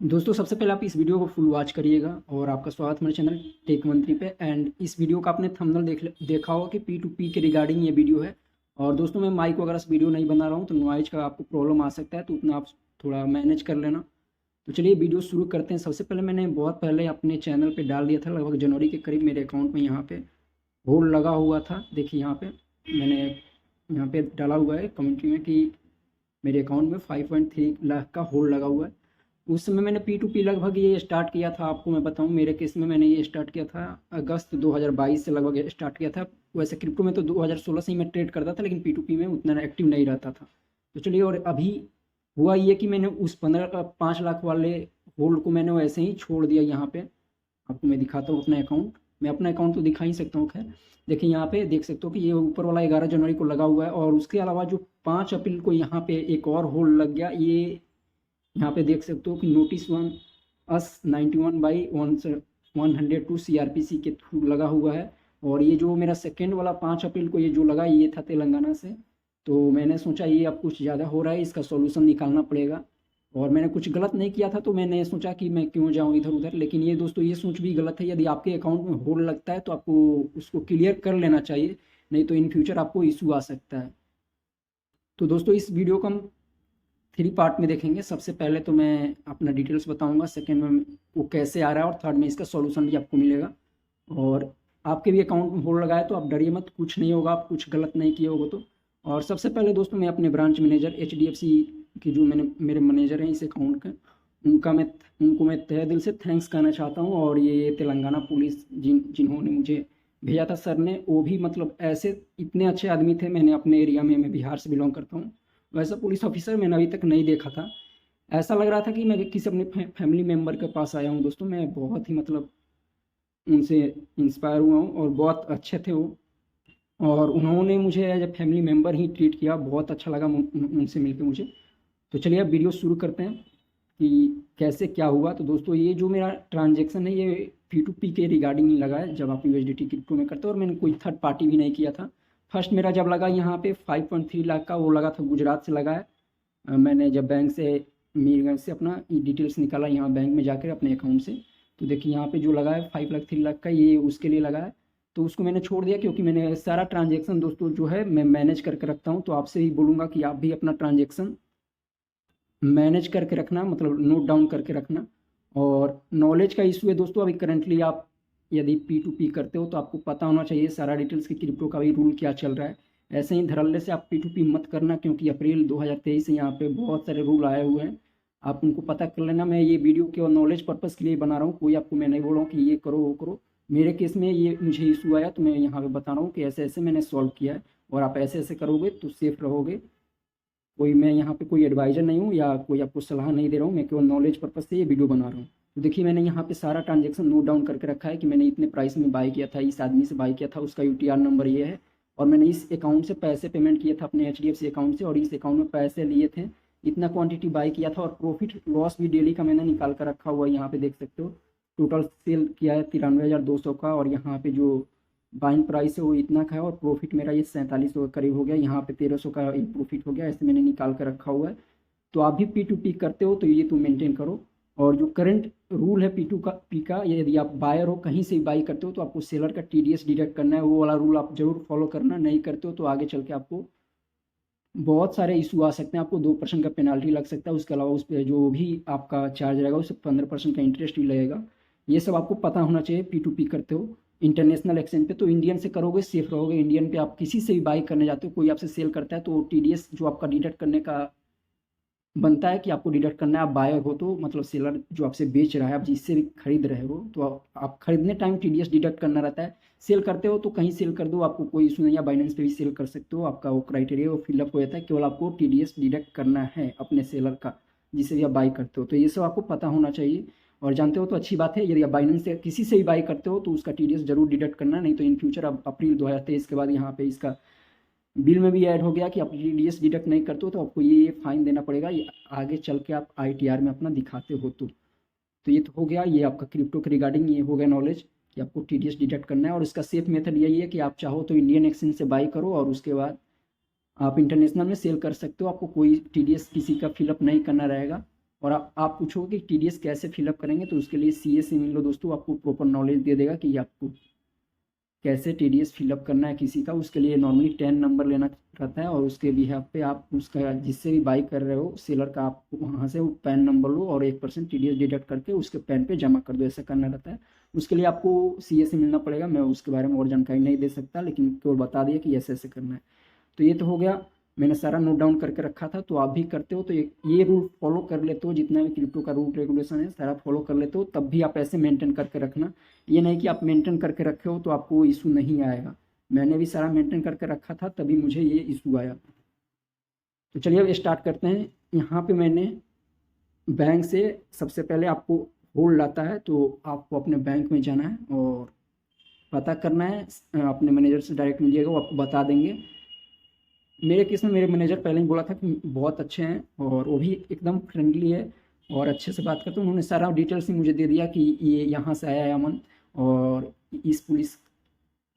दोस्तों सबसे पहले आप इस वीडियो को फुल वॉच करिएगा और आपका स्वागत हमारे चैनल टेक मंत्री पे। एंड इस वीडियो का आपने थंबनेल देखा होगा कि P2P के रिगार्डिंग ये वीडियो है। और दोस्तों मैं माइक वगैरह से वीडियो नहीं बना रहा हूँ तो नॉइज का आपको प्रॉब्लम आ सकता है, तो उतना आप थोड़ा मैनेज कर लेना। तो चलिए वीडियो शुरू करते हैं। सबसे पहले मैंने बहुत पहले अपने चैनल पर डाल दिया था, लगभग जनवरी के करीब मेरे अकाउंट में यहाँ पे होल्ड लगा हुआ था। देखिए यहाँ पे मैंने यहाँ पे डाला हुआ है कम्युनिटी में कि मेरे अकाउंट में 5.3 लाख का होल्ड लगा हुआ है। उस समय मैंने P2P लगभग ये स्टार्ट किया था। आपको मैं बताऊं मेरे केस में मैंने ये स्टार्ट किया था अगस्त 2022 से लगभग स्टार्ट किया था। वैसे क्रिप्टो में तो 2016 से ही मैं ट्रेड करता था, लेकिन P2P में उतना एक्टिव नहीं रहता था। तो चलिए, और अभी हुआ ये कि मैंने उस 5 लाख वाले होल्ड को मैंने वैसे ही छोड़ दिया। यहाँ पे आपको मैं दिखाता हूँ अपना अकाउंट। मैं अपना अकाउंट तो दिखा ही सकता हूँ। खैर देखिए यहाँ पे देख सकते हो कि ये ऊपर वाला 11 जनवरी को लगा हुआ है, और उसके अलावा जो 5 अप्रैल को यहाँ पे एक और होल्ड लग गया। ये यहाँ पे देख सकते हो कि नोटिस 191/102 CRPC के थ्रू लगा हुआ है। और ये जो मेरा सेकेंड वाला 5 अप्रैल को ये जो लगा, ये था तेलंगाना से। तो मैंने सोचा ये अब कुछ ज़्यादा हो रहा है, इसका सॉल्यूशन निकालना पड़ेगा। और मैंने कुछ गलत नहीं किया था, तो मैंने सोचा कि मैं क्यों जाऊँ इधर उधर। लेकिन ये दोस्तों ये सोच भी गलत है। यदि आपके अकाउंट में होल्ड लगता है तो आपको उसको क्लियर कर लेना चाहिए, नहीं तो इन फ्यूचर आपको इशू आ सकता है। तो दोस्तों इस वीडियो को हम 3 पार्ट में देखेंगे। सबसे पहले तो मैं अपना डिटेल्स बताऊंगा, सेकंड में वो कैसे आ रहा है, और थर्ड में इसका सॉल्यूशन भी आपको मिलेगा। और आपके भी अकाउंट में होल्ड लगाए तो आप डरिए मत, कुछ नहीं होगा, आप कुछ गलत नहीं किए होगा तो। और सबसे पहले दोस्तों मैं अपने ब्रांच मैनेजर HDFC की जो मेरे मैनेजर हैं इस अकाउंट के, उनको मैं तहे दिल से थैंक्स कहना चाहता हूँ। और ये तेलंगाना पुलिस जिन्होंने मुझे भेजा था सर ने, वो भी मतलब ऐसे इतने अच्छे आदमी थे। मैंने अपने एरिया में, मैं बिहार से बिलोंग करता हूँ, वैसा पुलिस ऑफिसर मैंने अभी तक नहीं देखा था। ऐसा लग रहा था कि मैं किसी अपने फैमिली मेम्बर के पास आया हूँ। दोस्तों मैं बहुत ही मतलब उनसे इंस्पायर हुआ हूँ, और बहुत अच्छे थे वो। और उन्होंने मुझे एज ए फैमिली मेम्बर ही ट्रीट किया। बहुत अच्छा लगा उनसे मिलकर मुझे। तो चलिए अब वीडियो शुरू करते हैं कि कैसे क्या हुआ। तो दोस्तों ये जो मेरा ट्रांजेक्शन है ये P2P के रिगार्डिंग ही लगा है, जब आप USDT क्रिप्टो में करते हो। और मैंने कोई थर्ड पार्टी भी नहीं किया था। फर्स्ट मेरा जब लगा यहाँ पे 5.3 लाख का, वो लगा था गुजरात से लगा है। मैंने जब बैंक से मीरगंज से अपना डिटेल्स निकाला यहाँ बैंक में जाकर अपने अकाउंट से, तो देखिए यहाँ पे जो लगा है 5 लाख 3 लाख का, ये उसके लिए लगा है। तो उसको मैंने छोड़ दिया, क्योंकि मैंने सारा ट्रांजेक्शन दोस्तों जो है मैं मैनेज करके रखता हूँ। तो आपसे ही बोलूँगा कि आप भी अपना ट्रांजेक्शन मैनेज करके रखना, मतलब नोट डाउन करके रखना। और नॉलेज का इशू है दोस्तों। अभी करंटली आप यदि P2P करते हो तो आपको पता होना चाहिए सारा डिटेल्स कि क्रिप्टो का भी रूल क्या चल रहा है। ऐसे ही धड़ल्ले से आप P2P मत करना, क्योंकि अप्रैल 2023 से यहाँ पे बहुत सारे रूल आए हुए हैं। आप उनको पता कर लेना। मैं ये वीडियो केवल नॉलेज पर्पज़ के लिए बना रहा हूँ, कोई आपको मैं नहीं बोल रहा हूँ कि ये करो वो करो। मेरे केस में ये मुझे इशू आया तो मैं यहाँ पे बता रहा हूँ कि ऐसे ऐसे मैंने सॉल्व किया है, और आप ऐसे ऐसे करोगे तो सेफ रहोगे। कोई मैं यहाँ पे कोई एडवाइज़र नहीं हूँ या कोई आपको सलाह नहीं दे रहा हूँ, मैं केवल नॉलेज पर्पज़ से ये वीडियो बना रहा हूँ। तो देखिए मैंने यहाँ पे सारा ट्रांजेक्शन नोट डाउन करके रखा है कि मैंने इतने प्राइस में बाई किया था, इस आदमी से बाई किया था, उसका UTR नंबर ये है। और मैंने इस अकाउंट से पैसे पेमेंट किए थे अपने HDFC अकाउंट से, और इस अकाउंट में पैसे लिए थे, इतना क्वान्टिटी बाई किया था। और प्रॉफिट लॉस भी डेली का मैंने निकाल कर रखा हुआ है। यहाँ पे देख सकते हो टोटल सेल किया है 93,200 का, और यहाँ पे जो बाइंग प्राइस है वो इतना का है, और प्रॉफिट मेरा ये 4700 के करीब हो गया। यहाँ पे 1300 का एक प्रॉफिट हो गया। ऐसे मैंने निकाल कर रखा हुआ है। तो आप भी P2P करते हो तो ये तो मेंटेन करो। और जो करंट रूल है P2P का, यदि आप बायर हो, कहीं से भी बाई करते हो, तो आपको सेलर का TDS डिडक्ट करना है। वो वाला रूल आप जरूर फॉलो करना। नहीं करते हो तो आगे चल के आपको बहुत सारे इशू आ सकते हैं। आपको 2% का पेनाल्टी लग सकता है। उसके अलावा उस पर जो भी आपका चार्ज रहेगा उस 15% का इंटरेस्ट भी लगेगा। ये सब आपको पता होना चाहिए। P2P करते हो इंटरनेशनल एक्सचेंज पे तो इंडियन से करोगे, सेफ रहोगे। इंडियन पे आप किसी से भी बाई करने जाते हो, कोई आपसे सेल करता है, तो TDS जो आपका डिडक्ट करने का बनता है कि आपको डिडक्ट करना है। आप बायर हो तो मतलब सेलर जो आपसे बेच रहा है, आप जिससे भी खरीद रहे हो, तो आप खरीदने टाइम TDS डिडक्ट करना रहता है। सेल करते हो तो कहीं सेल कर दो, आपको कोई इशू नहीं है। बाइनेंस पे भी सेल कर सकते हो, आपका वो क्राइटेरिया वो फिलअप हो जाता है। केवल आपको TDS डिडक्ट करना है अपने सेलर का, जिससे भी आप बाई करते हो। तो ये सब आपको पता होना चाहिए, और जानते हो तो अच्छी बात है। यदि आप बाइनेंस से किसी से भी बाई करते हो तो उसका TDS जरूर डिडक्ट करना, नहीं तो इन फ्यूचर अब अप्रैल 2023 के बाद यहाँ पे इसका बिल में भी ऐड हो गया कि आप TDS डिडक्ट नहीं करते हो तो आपको ये फाइन देना पड़ेगा। ये आगे चल के आप ITR में अपना दिखाते हो तो ये तो हो गया। ये आपका क्रिप्टो के रिगार्डिंग ये हो गया नॉलेज कि आपको TDS डिडक्ट करना है। और इसका सेफ मेथड यही है कि आप चाहो तो इंडियन एक्सचेंज से बाई करो, और उसके बाद आप इंटरनेशनल में सेल कर सकते हो। आपको कोई TDS किसी का फिलअप नहीं करना रहेगा। और आप पूछोगे कि TDS कैसे फिलअप करेंगे, तो उसके लिए CA से मिल लो दोस्तों, आपको प्रॉपर नॉलेज दे देगा कि आपको कैसे TDS फिलअप करना है किसी का। उसके लिए नॉर्मली 10 नंबर लेना रहता है, और उसके बिहाफ पे आप उसका जिससे भी बाई कर रहे हो सेलर का, आप वहाँ से वो पैन नंबर लो और 1% TDS डिडक्ट करके उसके पैन पे जमा कर दो, ऐसा करना रहता है। उसके लिए आपको CA से मिलना पड़ेगा, मैं उसके बारे में और जानकारी नहीं दे सकता, लेकिन केवल बता दिया कि ऐसे ऐसे करना है। तो ये तो हो गया, मैंने सारा नोट डाउन करके रखा था, तो आप भी करते हो तो ये रूल फॉलो कर लेते हो, जितना भी क्रिप्टो का रूल रेगुलेशन है सारा फॉलो कर लेते हो, तब भी आप ऐसे मेंटेन करके रखना। ये नहीं कि आप मेंटेन करके रखे हो तो आपको इशू नहीं आएगा। मैंने भी सारा मेंटेन करके रखा था, तभी मुझे ये इशू आया। तो चलिए अब स्टार्ट करते हैं। यहाँ पे मैंने बैंक से सबसे पहले आपको होल्ड आता है, तो आपको अपने बैंक में जाना है और पता करना है, अपने मैनेजर से डायरेक्ट मिलिएगा, वो आपको बता देंगे। मेरे केस में मेरे मैनेजर पहले ही बोला था कि बहुत अच्छे हैं, और वो भी एकदम फ्रेंडली है और अच्छे से बात करते हैं। उन्होंने सारा डिटेल्स ही मुझे दे दिया कि ये यहाँ से आया है अमन, और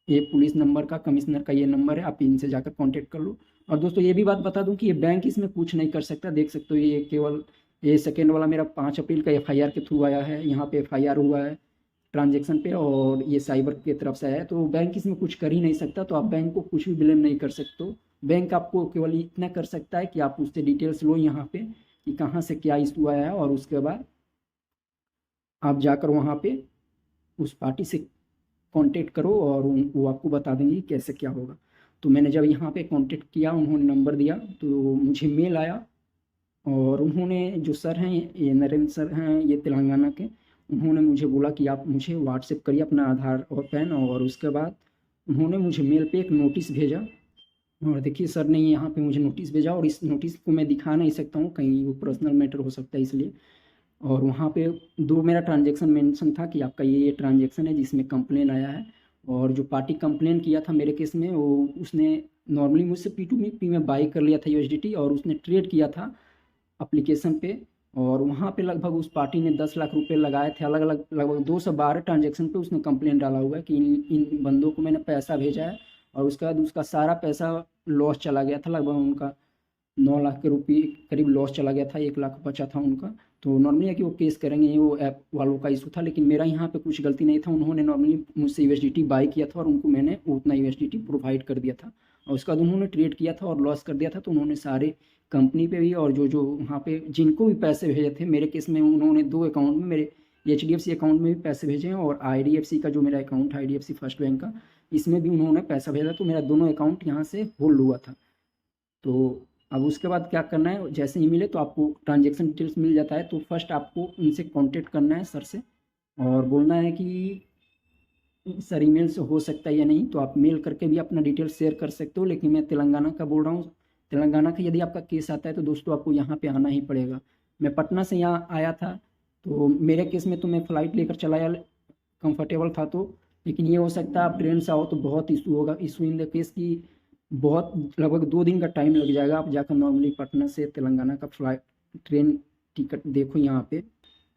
ये पुलिस नंबर का, कमिश्नर का ये नंबर है, आप इनसे जाकर कांटेक्ट कर लो। और दोस्तों ये भी बात बता दूं कि ये बैंक इसमें कुछ नहीं कर सकता, देख सकते हो ये केवल ये सेकेंड वाला मेरा 5 अप्रैल का FIR के थ्रू आया है, यहाँ पे FIR हुआ है ट्रांजेक्शन पे, और ये साइबर की तरफ से आया है, तो बैंक इसमें कुछ कर ही नहीं सकता। तो आप बैंक को कुछ भी ब्लेम नहीं कर सकते हो। बैंक आपको केवल इतना कर सकता है कि आप उससे डिटेल्स लो यहाँ पे कि कहाँ से क्या इशू आया है, और उसके बाद आप जाकर वहाँ पे उस पार्टी से कांटेक्ट करो और वो आपको बता देंगे कैसे क्या होगा। तो मैंने जब यहाँ पे कांटेक्ट किया, उन्होंने नंबर दिया, तो मुझे मेल आया, और उन्होंने जो सर हैं, ये नरेंद्र सर हैं, ये तेलंगाना के, उन्होंने मुझे बोला कि आप मुझे व्हाट्सएप करिए अपना आधार और पैन, और उसके बाद उन्होंने मुझे मेल पे एक नोटिस भेजा। और देखिए सर ने यहाँ पे मुझे नोटिस भेजा, और इस नोटिस को मैं दिखा नहीं सकता हूँ, कहीं वो पर्सनल मैटर हो सकता है इसलिए। और वहाँ पे दो मेरा ट्रांजेक्शन मेंशन था कि आपका ये ट्रांजेक्शन है जिसमें कंप्लेन आया है, और जो पार्टी कंप्लेन किया था मेरे केस में, वो उसने नॉर्मली मुझसे P2P में बाई कर लिया था USDT, और उसने ट्रेड किया था एप्लीकेशन पे, और वहाँ पे लगभग उस पार्टी ने 10 लाख रुपए लगाए थे, अलग अलग लगभग 212 ट्रांजेक्शन पे उसने कंप्लेन डाला हुआ है कि इन बंदों को मैंने पैसा भेजा है, और उसके बाद उसका सारा पैसा लॉस चला गया था, लगभग उनका 9 लाख के रुपये करीब लॉस चला गया था, 1 लाख बचा था उनका। तो नॉर्मली है कि वो केस करेंगे, ये वो ऐप वालों का इशू था, लेकिन मेरा यहाँ पे कुछ गलती नहीं था। उन्होंने नॉर्मली मुझसे USDT बाई किया था, और उनको मैंने उतना USDT प्रोवाइड कर दिया था, और उसके बाद उन्होंने ट्रेड किया था और लॉस कर दिया था। तो उन्होंने सारे कंपनी पे भी, और जो जो वहाँ पे जिनको भी पैसे भेजे थे, मेरे केस में उन्होंने 2 अकाउंट में, मेरे HDFC अकाउंट में भी पैसे भेजे हैं, और IDFC का जो मेरा अकाउंट है, IDFC फर्स्ट बैंक का, इसमें भी उन्होंने पैसा भेजा, तो मेरा दोनों अकाउंट यहाँ से होल्ड हुआ था। तो अब उसके बाद क्या करना है, जैसे ही मिले तो आपको ट्रांजेक्शन डिटेल्स मिल जाता है, तो फर्स्ट आपको उनसे कांटेक्ट करना है सर से, और बोलना है कि सर ईमेल से हो सकता है या नहीं, तो आप मेल करके भी अपना डिटेल्स शेयर कर सकते हो, लेकिन मैं तेलंगाना का बोल रहा हूँ। तेलंगाना का यदि आपका केस आता है तो दोस्तों आपको यहाँ पे आना ही पड़ेगा। मैं पटना से यहाँ आया था, तो मेरे केस में तो मैं फ़्लाइट लेकर चला आया, कंफर्टेबल था तो। लेकिन ये हो सकता है आप ट्रेन से आओ तो बहुत इशू होगा, इशू इन द केस की बहुत लगभग 2 दिन का टाइम लग जाएगा। आप जाकर नॉर्मली पटना से तेलंगाना का फ्लाइट ट्रेन टिकट देखो यहाँ पे।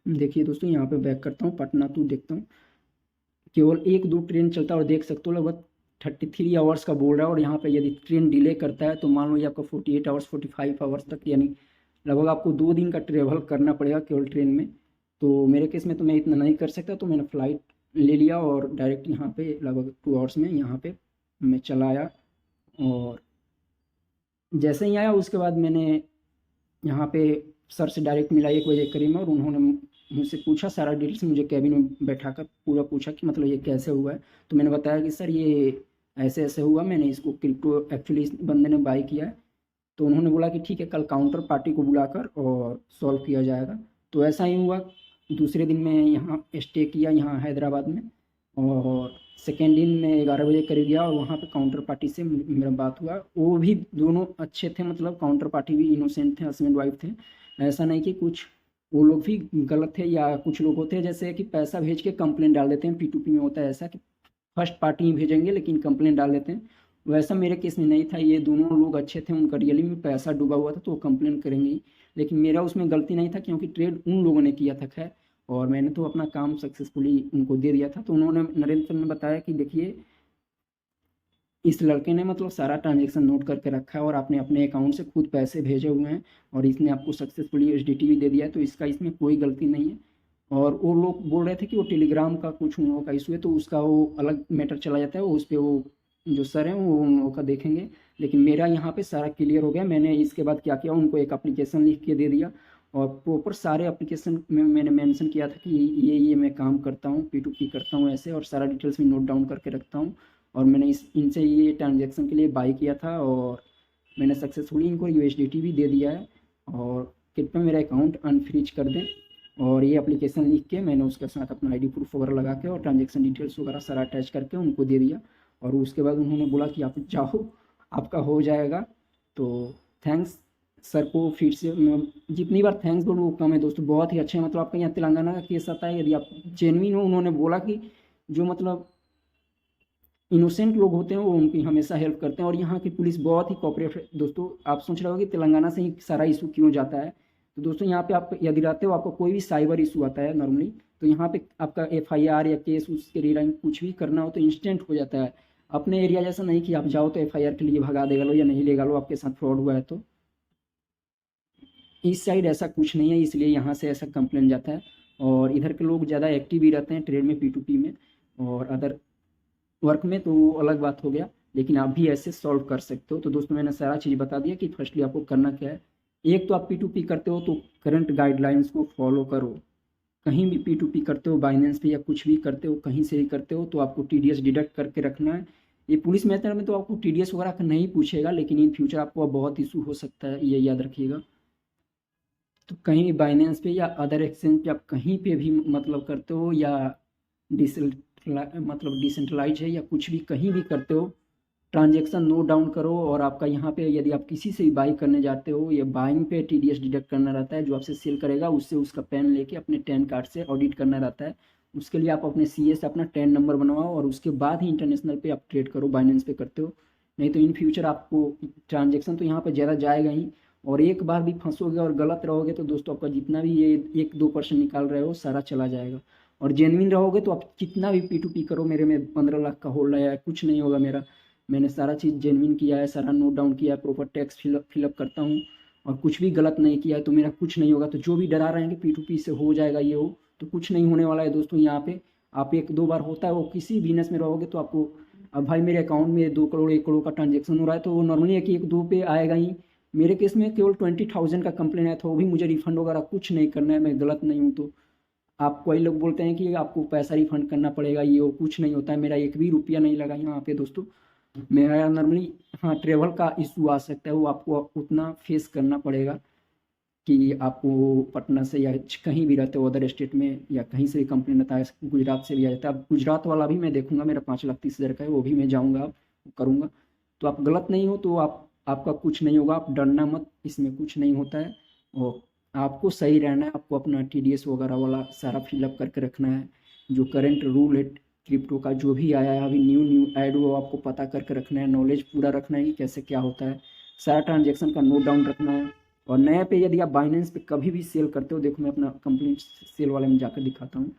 देखिए दोस्तों, यहाँ पे बैक करता हूँ, पटना टू देखता हूँ, केवल 1-2 ट्रेन चलता है, और देख सकते हो लगभग 33 आवर्स का बोल रहा है। और यहाँ पे यदि ट्रेन डिले करता है तो मान लो ये आपका 48 आवर्स 45 आवर्स तक, यानी लगभग आपको 2 दिन का ट्रेवल करना पड़ेगा केवल ट्रेन में। तो मेरे केस में तो मैं इतना नहीं कर सकता, तो मैंने फ़्लाइट ले लिया और डायरेक्ट यहाँ पे लगभग 2 आवर्स में यहाँ पे मैं चला आया। और जैसे ही आया उसके बाद मैंने यहाँ पे सर से डायरेक्ट मिला 1 बजे करीब में, और उन्होंने मुझसे पूछा सारा डिटेल्स, मुझे कैबिन में बैठाकर पूरा पूछा कि मतलब ये कैसे हुआ है। तो मैंने बताया कि सर ये ऐसे ऐसे हुआ, मैंने इसको क्रिप्टो एक्चुअली इस बंदे ने बाई किया है। तो उन्होंने बोला कि ठीक है, कल काउंटर पार्टी को बुलाकर और सॉल्व किया जाएगा। तो ऐसा ही हुआ। दूसरे दिन मैं यहाँ स्टे किया यहाँ हैदराबाद में, और सेकेंड दिन मैं 11 बजे करीब गया, और वहाँ पे काउंटर पार्टी से मेरा बात हुआ। वो भी दोनों अच्छे थे, मतलब काउंटर पार्टी भी इनोसेंट थे, हस्बैंड वाइफ थे। ऐसा नहीं कि कुछ वो लोग भी गलत थे, या कुछ लोग होते हैं जैसे कि पैसा भेज के कंप्लेंट डाल देते हैं। P2P में होता है ऐसा कि फर्स्ट पार्टी ही भेजेंगे लेकिन कंप्लेंट डाल देते हैं। वैसा मेरे केस में नहीं था, ये दोनों लोग अच्छे थे, उनका रियली में पैसा डूबा हुआ था तो वो कंप्लेंट करेंगे ही। लेकिन मेरा उसमें गलती नहीं था, क्योंकि ट्रेड उन लोगों ने किया था खैर, और मैंने तो अपना काम सक्सेसफुली उनको दे दिया था। तो उन्होंने, नरेंद्र सर ने बताया कि देखिए इस लड़के ने मतलब सारा ट्रांजेक्शन नोट करके रखा है और आपने अपने अकाउंट से खुद पैसे भेजे हुए हैं और इसने आपको सक्सेसफुली एचडीटी भी दे दिया है, तो इसका इसमें कोई गलती नहीं है। और वो लोग बोल रहे थे कि वो टेलीग्राम का कुछ उन लोगों का इशू है, तो उसका वो अलग मैटर चला जाता है, वो उस पर वो जो सर हैं वो उन लोगों का देखेंगे। लेकिन मेरा यहाँ पे सारा क्लियर हो गया। मैंने इसके बाद क्या किया, उनको एक एप्लीकेशन लिख के दे दिया और प्रॉपर सारे एप्लीकेशन में मैंने मेंशन किया था कि ये मैं काम करता हूँ, P2P करता हूँ ऐसे, और सारा डिटेल्स भी नोट डाउन करके रखता हूँ। और मैंने इनसे ये ट्रांजेक्शन के लिए बाई किया था और मैंने सक्सेसफुली इनको यूएसडीटी भी दे दिया है। और कृपया मेरा अकाउंट अनफ्रीज कर दें। और ये एप्लीकेशन लिख के मैंने उसके साथ अपना आईडी प्रूफ वगैरह लगा के और ट्रांजेक्शन डिटेल्स वगैरह सारा अटैच करके उनको दे दिया। और उसके बाद उन्होंने बोला कि आप जाओ, आपका हो जाएगा। तो थैंक्स सर को फिर से जितनी बार थैंक्स बोलूँ वो कम है दोस्तों, बहुत ही अच्छे हैं। मतलब आपका यहाँ तेलंगाना का केस आता है, यदि आप जेन्युइन हो, उन्होंने बोला कि जो मतलब इनोसेंट लोग होते हैं वो उनकी हमेशा हेल्प करते हैं। और यहाँ की पुलिस बहुत ही कोऑपरेटिव है दोस्तों। आप सोच रहे हो कि तेलंगाना से ही सारा इशू क्यों जाता है, तो दोस्तों यहाँ पे आप यदि रहते हो, आपको कोई भी साइबर इशू आता है नॉर्मली, तो यहाँ पे आपका एफआईआर या केस उसके रिगार्डिंग कुछ भी करना हो तो इंस्टेंट हो जाता है। अपने एरिया जैसा नहीं कि आप जाओ तो एफआईआर के लिए भगा देगा लो या नहीं लेगा लो, आपके साथ फ्रॉड हुआ है तो। इस साइड ऐसा कुछ नहीं है, इसलिए यहाँ से ऐसा कंप्लेन जाता है। और इधर के लोग ज़्यादा एक्टिव ही रहते हैं ट्रेड में, P2P में। और अदर वर्क में तो वो अलग बात हो गया, लेकिन आप भी ऐसे सॉल्व कर सकते हो। तो दोस्तों मैंने सारा चीज़ बता दिया कि फर्स्टली आपको करना क्या है। एक तो आप P2P करते हो तो करंट गाइडलाइंस को फॉलो करो। कहीं भी P2P करते हो, बाइनेंस पे या कुछ भी करते हो, कहीं से भी करते हो, तो आपको TDS डिडक्ट करके रखना है। ये पुलिस मैटर में तो आपको TDS वगैरह का नहीं पूछेगा, लेकिन इन फ्यूचर आपको अब बहुत इशू हो सकता है, ये याद रखिएगा। तो कहीं भी बाइनेंस पे या अदर एक्सचेंज पे आप कहीं पे भी मतलब करते हो, या मतलब डिसेंट्रलाइज है या कुछ भी कहीं भी करते हो, ट्रांजेक्शन नोट डाउन करो। और आपका यहाँ पे यदि आप किसी से भी बाई करने जाते हो, या बाइंग पे TDS डिडक्ट करना रहता है, जो आपसे सेल करेगा उससे उसका पैन लेके अपने टैन कार्ड से ऑडिट करना रहता है। उसके लिए आप अपने CA से अपना टैन नंबर बनवाओ और उसके बाद ही इंटरनेशनल पे आप ट्रेड करो, बाइनेंस पे करते हो। नहीं तो इन फ्यूचर आपको ट्रांजेक्शन तो यहाँ पर ज़्यादा जाएगा ही। और एक बार भी फंसोगे और गलत रहोगे तो दोस्तों आपका जितना भी ये 1-2% निकाल रहे हो सारा चला जाएगा। और जेन्युइन रहोगे तो आप कितना भी P2P करो, मेरे में 15 लाख का होल्ड है, कुछ नहीं होगा मेरा। मैंने सारा चीज़ जेन्युइन किया है, सारा नोट डाउन किया है, प्रॉपर टैक्स फिलअप करता हूँ और कुछ भी गलत नहीं किया है, तो मेरा कुछ नहीं होगा। तो जो भी डरा रहे हैं कि P2P से हो जाएगा ये हो, तो कुछ नहीं होने वाला है दोस्तों। यहाँ पे आप 1-2 बार होता है, वो किसी बिजनेस में रहोगे तो आपको, अब भाई मेरे अकाउंट में 2 करोड़ 1 करोड़ का ट्रांजेक्शन हो रहा है तो वो नॉर्मली है कि 1-2 पे आएगा ही। मेरे केस में केवल 20,000 का कंप्लेन आया था, वो भी मुझे रिफंड वगैरह कुछ नहीं करना है, मैं गलत नहीं हूँ। तो आप कोई लोग बोलते हैं कि आपको पैसा रिफंड करना पड़ेगा, ये वो कुछ नहीं होता है, मेरा 1 भी रुपया नहीं लगा यहाँ पे दोस्तों। मेरा नॉर्मली, हाँ, ट्रेवल का इशू आ सकता है, वो आपको उतना फेस करना पड़ेगा कि आपको पटना से या कहीं भी रहते हो अदर स्टेट में या कहीं से भी कंप्लेन आता है, गुजरात से भी आ जाता है। अब गुजरात वाला भी मैं देखूंगा, मेरा 5,30,000 का है, वो भी मैं जाऊंगा करूंगा। तो आप गलत नहीं हो तो आपका कुछ नहीं होगा, आप डरना मत, इसमें कुछ नहीं होता है। और आपको सही रहना है, आपको अपना TDS वगैरह वाला सारा फिलअप करके रखना है। जो करंट रूल है क्रिप्टो का, जो भी आया है अभी न्यू ऐड हुआ, आपको पता करके रखना है, नॉलेज पूरा रखना है कि कैसे क्या होता है, सारा ट्रांजेक्शन का नोट डाउन रखना है। और नए पे यदि आप बाइनेंस पे कभी भी सेल करते हो, देखो मैं अपना कंप्लीट सेल वाले में जाकर दिखाता हूँ,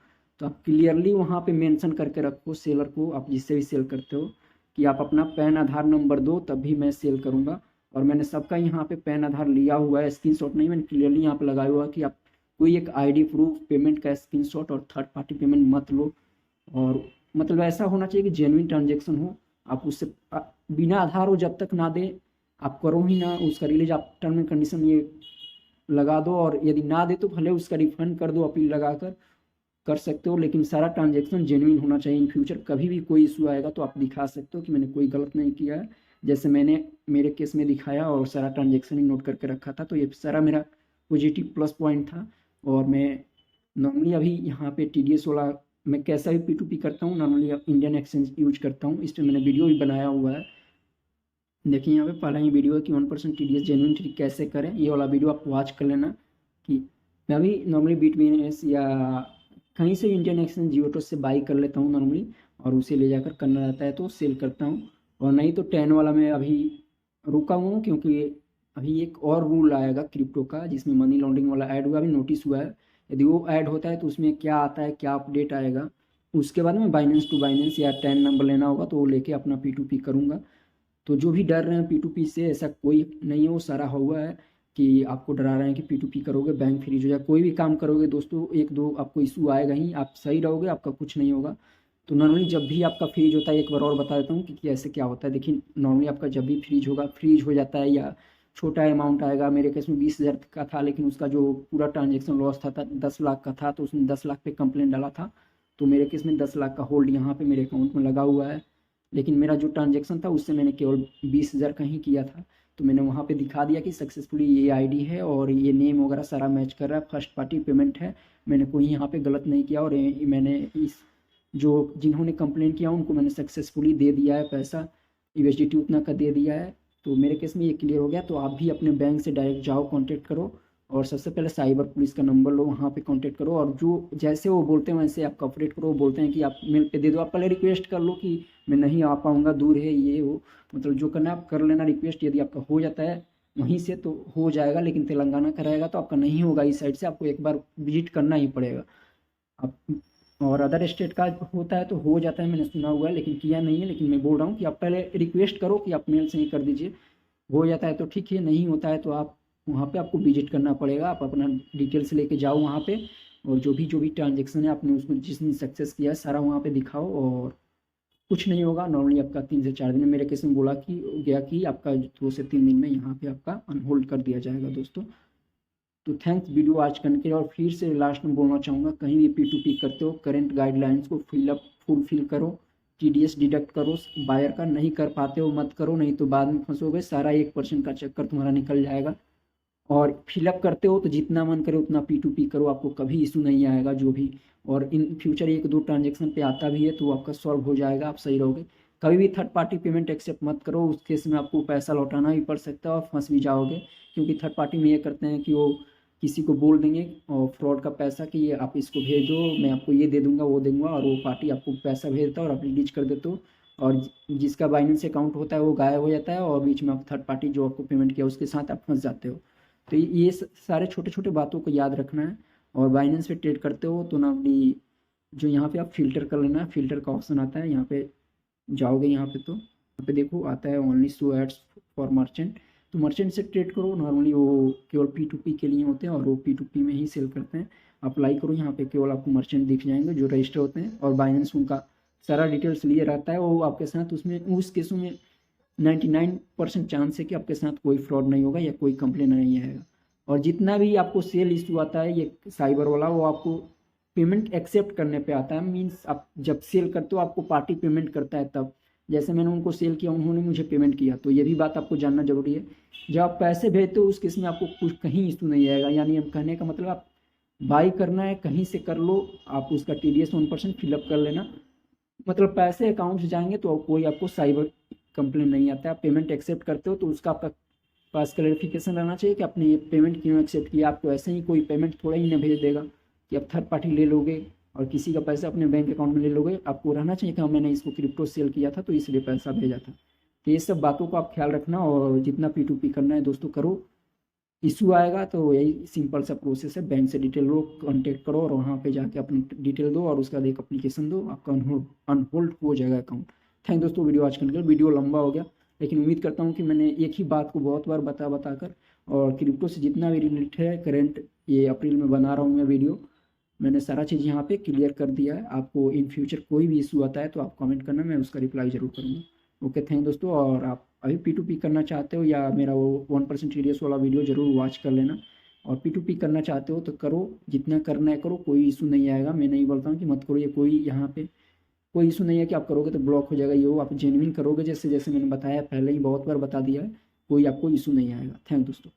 तो आप क्लियरली वहाँ पे मेंशन करके रखो सेलर को, आप जिससे भी सेल करते हो, कि आप अपना पैन आधार नंबर दो तब भी मैं सेल करूँगा। और मैंने सबका यहाँ पे पैन आधार लिया हुआ है, स्क्रीनशॉट नहीं, मैंने क्लियरली यहाँ पे लगाया हुआ है कि आप कोई एक ID प्रूफ पेमेंट का स्क्रीनशॉट और थर्ड पार्टी पेमेंट मत लो। और मतलब ऐसा होना चाहिए कि जेन्युइन ट्रांजेक्शन हो, आप उससे बिना आधार हो जब तक ना दे आप करो ही ना, उसका रिलीज आप टर्म एंड कंडीशन ये लगा दो। और यदि ना दे तो भले उसका रिफंड कर दो, अपील लगा कर सकते हो, लेकिन सारा ट्रांजेक्शन जेन्युइन होना चाहिए। इन फ्यूचर कभी भी कोई इशू आएगा तो आप दिखा सकते हो कि मैंने कोई गलत नहीं किया है, जैसे मैंने मेरे केस में दिखाया और सारा ट्रांजेक्शन ही नोट करके रखा था। तो ये सारा मेरा पॉजिटिव प्लस पॉइंट था। और मैं नॉर्मली अभी यहाँ पे TDS वाला मैं कैसा भी P2P करता हूँ, नॉर्मली इंडियन एक्सचेंज यूज करता हूँ, इस पर मैंने वीडियो भी बनाया हुआ है। देखिए यहाँ पे पहला ही वीडियो है कि 1% TDS जेन्युइन ट्रिक कैसे करें, ये वाला वीडियो आप वॉच कर लेना। कि मैं अभी नॉर्मली बिटवीनेस या कहीं से इंडियन एक्सचेंज जियोटो से बाई कर लेता हूँ नॉर्मली, और उसे ले जाकर करना रहता है तो सेल करता हूँ। और नहीं तो 10 वाला मैं अभी रुका हुआ हूँ, क्योंकि अभी एक और रूल आएगा क्रिप्टो का जिसमें मनी लॉन्ड्रिंग वाला ऐड हुआ, अभी नोटिस हुआ है। यदि वो ऐड होता है तो उसमें क्या आता है, क्या अपडेट आएगा, उसके बाद मैं बाइनेंस टू बाइनेंस या 10 नंबर लेना होगा तो वो लेके अपना P2P करूँगा। तो जो भी डर रहे हैं P2P से, ऐसा कोई नहीं है, वो सारा हुआ है कि आपको डरा रहे हैं कि P2P करोगे बैंक फ्रीज हो जाए। कोई भी काम करोगे दोस्तों, एक दो आपको इशू आएगा ही, आप सही रहोगे आपका कुछ नहीं होगा। तो नॉर्मली जब भी आपका फ्रीज होता है, एक बार और बता देता हूँ कि ऐसे क्या होता है। देखिए नॉर्मली आपका जब भी फ्रीज होगा, फ्रीज हो जाता है या छोटा अमाउंट आएगा, मेरे केस में 20,000 का था, लेकिन उसका जो पूरा ट्रांजेक्शन लॉस था 10 लाख का था, तो उसने 10 लाख पे कंप्लेंट डाला था। तो मेरे केस में 10 लाख का होल्ड यहाँ पे मेरे अकाउंट में लगा हुआ है, लेकिन मेरा जो ट्रांजेक्शन था उससे मैंने केवल 20,000 का ही किया था। तो मैंने वहाँ पे दिखा दिया कि सक्सेसफुली ये आईडी है और ये नेम वगैरह सारा मैच कर रहा है, फर्स्ट पार्टी पेमेंट है, मैंने कोई यहाँ पे गलत नहीं किया। और मैंने इस जो जिन्होंने कंप्लेन किया उनको मैंने सक्सेसफुली दे दिया है पैसा, USDT उतना का दे दिया है। तो मेरे केस में ये क्लियर हो गया। तो आप भी अपने बैंक से डायरेक्ट जाओ, कांटेक्ट करो, और सबसे पहले साइबर पुलिस का नंबर लो, वहाँ पे कांटेक्ट करो, और जो जैसे वो बोलते हैं वैसे आप कॉपरेट करो। वो बोलते हैं कि आप मेल पे दे दो, आप पहले रिक्वेस्ट कर लो कि मैं नहीं आ पाऊँगा, दूर है ये वो, मतलब जो करना है आप कर लेना रिक्वेस्ट। यदि आपका हो जाता है वहीं से तो हो जाएगा, लेकिन तेलंगाना का रहेगा तो आपका नहीं होगा इस साइड से, आपको एक बार विजिट करना ही पड़ेगा। आप और अदर स्टेट का होता है तो हो जाता है, मैंने सुना हुआ है, लेकिन किया नहीं है। लेकिन मैं बोल रहा हूँ कि आप पहले रिक्वेस्ट करो कि आप मेल से ही कर दीजिए, हो जाता है तो ठीक है, नहीं होता है तो आप वहाँ पे आपको विजिट करना पड़ेगा। आप अपना डिटेल्स लेके जाओ वहाँ पे, और जो भी ट्रांजेक्शन है आपने उसको जिसने सक्सेस किया है सारा वहाँ पे दिखाओ, और कुछ नहीं होगा। नॉर्मली आपका 3 से 4 दिन में, मेरे केस में बोला कि गया कि आपका 2 से 3 दिन में यहाँ पे आपका अनहोल्ड कर दिया जाएगा दोस्तों। तो थैंक्स वीडियो आज करने के लिए। और फिर से लास्ट में बोलना चाहूँगा, कहीं भी P2P करते हो करंट गाइडलाइंस को फुलफिल करो, TDS डिडक्ट करो, बायर का नहीं कर पाते हो मत करो, नहीं तो बाद में फंसोगे, सारा 1% का चक्कर तुम्हारा निकल जाएगा। और फिलअप करते हो तो जितना मन करे उतना P2P करो, आपको कभी इशू नहीं आएगा जो भी। और इन फ्यूचर 1-2 ट्रांजेक्शन पे आता भी है तो आपका सॉल्व हो जाएगा, आप सही रहोगे। कभी भी थर्ड पार्टी पेमेंट एक्सेप्ट मत करो, उस केस में आपको पैसा लौटाना भी पड़ सकता है और फंस भी जाओगे। क्योंकि थर्ड पार्टी में ये करते हैं कि वो किसी को बोल देंगे और फ्रॉड का पैसा कि ये आप इसको भेजो, मैं आपको ये दे दूंगा वो दूंगा, और वो पार्टी आपको पैसा भेज देता है और आप रिलीज कर देते हो, और जिसका बाइनेंस अकाउंट होता है वो गायब हो जाता है, और बीच में आप थर्ड पार्टी जो आपको पेमेंट किया उसके साथ आप फंस जाते हो। तो ये सारे छोटे छोटे बातों को याद रखना है। और बाइनेंस पे ट्रेड करते हो तो नॉर्मली जो यहाँ पे आप फ़िल्टर कर लेना, फ़िल्टर का ऑप्शन आता है, यहाँ पे जाओगे, यहाँ पे तो यहाँ पे देखो आता है only show ads for merchant. तो मर्चेंट से ट्रेड करो, नॉर्मली वो केवल P2P के लिए होते हैं और वो P2P में ही सेल करते हैं। अप्लाई करो, यहाँ पे केवल आपको मर्चेंट दिख जाएंगे जो रजिस्टर होते हैं, और बाइनेंस उनका सारा डिटेल्स लिए रहता है वो आपके साथ। उसमें उस केसों में 99% चांस है कि आपके साथ कोई फ्रॉड नहीं होगा या कोई कंप्लेन नहीं आएगा। और जितना भी आपको सेल इशू आता है ये साइबर वाला, वो आपको पेमेंट एक्सेप्ट करने पे आता है। मीन्स आप जब सेल करते हो आपको पार्टी पेमेंट करता है तब, जैसे मैंने उनको सेल किया उन्होंने मुझे पेमेंट किया, तो ये भी बात आपको जानना जरूरी है। जब आप पैसे भेजते हो उस केस में आपको कुछ कहीं इशू नहीं आएगा। यानी हम कहने का मतलब, आप बाई करना है कहीं से कर लो, आप उसका TDS 1% फिलअप कर लेना, मतलब पैसे अकाउंट से जाएंगे तो कोई आपको साइबर कंप्लेन नहीं आता है। आप पेमेंट एक्सेप्ट करते हो तो उसका आपका पास क्लैरिफिकेशन रहना चाहिए कि आपने ये पेमेंट क्यों एक्सेप्ट किया। आपको ऐसे ही कोई पेमेंट थोड़ा ही ना भेज देगा कि आप थर्ड पार्टी ले लोगे और किसी का पैसा अपने बैंक अकाउंट में ले लोगे। आपको रहना चाहिए कि हाँ मैंने इसको क्रिप्टो सेल किया था तो इसलिए पैसा भेजा था। तो ये सब बातों को आप ख्याल रखना, और जितना P2P करना है दोस्तों करो। इशू आएगा तो यही सिंपल सा प्रोसेस है, बैंक से डिटेल लो, कांटेक्ट करो और वहाँ पे जाके अपनी डिटेल दो और उसका एक एप्लीकेशन दो, आपका अनहोल्ड हो जाएगा अकाउंट। थैंक दोस्तों वीडियो आज करने के लिए। वीडियो लंबा हो गया, लेकिन उम्मीद करता हूँ कि मैंने एक ही बात को बहुत बार बता कर, और क्रिप्टो से जितना भी रिलेटेड है करेंट, ये अप्रैल में बना रहा हूँ मैं वीडियो, मैंने सारा चीज़ यहाँ पे क्लियर कर दिया है। आपको इन फ्यूचर कोई भी इशू आता है तो आप कमेंट करना, मैं उसका रिप्लाई ज़रूर करूँगा। ओके थैंक दोस्तों। और आप अभी P2P करना चाहते हो या मेरा वो 1% TDS वाला वीडियो ज़रूर वॉच कर लेना, और P2P करना चाहते हो तो करो, जितना करना है करो, कोई इशू नहीं आएगा। मैं नहीं बोलता हूँ कि मत करो, ये कोई यहाँ पे कोई इशू नहीं है कि आप करोगे तो ब्लॉक हो जाएगा, ये वो आप जेन्युइन करोगे जैसे जैसे मैंने बताया पहले ही बहुत बार बता दिया है, कोई आपको इशू नहीं आएगा। थैंक दोस्तों।